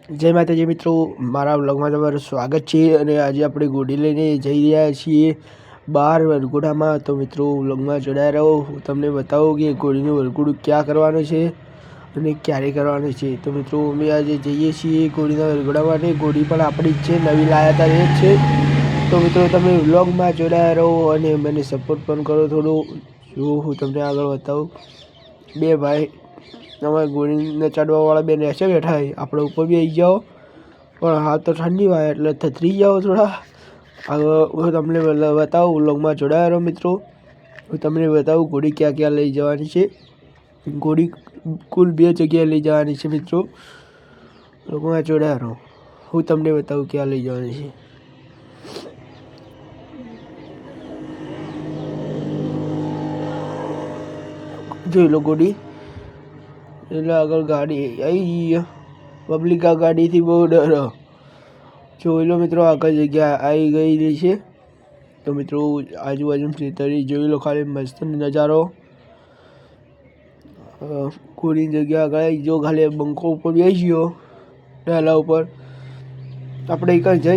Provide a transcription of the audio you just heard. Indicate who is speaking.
Speaker 1: જય માતાજી મિત્રો, મારા વ્લોગમાં તમારું સ્વાગત છે। અને આજે આપણે ઘોડી લઈને જઈ રહ્યા છીએ બહાર વરઘોડામાં। તો મિત્રો વ્લોગમાં જોડાયા રહો। હું તમને બતાવું કે ઘોડીનું વરઘોડું ક્યાં કરવાનું છે અને ક્યારે કરવાનું છે। તો મિત્રો અમે આજે જઈએ છીએ ઘોડીના વરઘોડા માટે। ઘોડી પણ આપણી જ છે, નવી લાયા હતા એ જ છે। તો મિત્રો તમે વ્લોગમાં જોડાયા રહો અને મને સપોર્ટ પણ કરો થોડો। જો હું તમને આગળ બતાવું, બે ભાઈ અમારે ઘોડીને ચડવાવાળા બે નીચે બેઠા છે, આપણે ઉપર બી આવી જાઓ, પણ હાલ તો ઠંડી વાય એટલે થથરી જાઓ થોડા। હવે હું તમને બતાવું, વ્લોગમાં જોડાયા રહો મિત્રો। હું તમને બતાવું ઘોડી ક્યાં ક્યાં લઈ જવાની છે। ઘોડી કુલ 2 જગ્યાએ લઈ જવાની છે મિત્રો, વ્લોગમાં જોડાયા રહો। હું તમને બતાવું ક્યાં લઈ જવાની છે। જોઈ લો ઘોડી, એટલે આગળ ગાડી આવી, પબ્લિક આ ગાડીથી બહુ ડરે। જોઈ લો મિત્રો, આગળ જગ્યા આવી ગયેલી છે। તો મિત્રો આજુબાજુ ખેતરી જોઈ લો, ખાલી મસ્ત નજારો। ઘોડીની જગ્યા આગળ આવી, જો ખાલી બંકો ઉપર બેસી ગયો ડાલા ઉપર, આપણે એક જઈને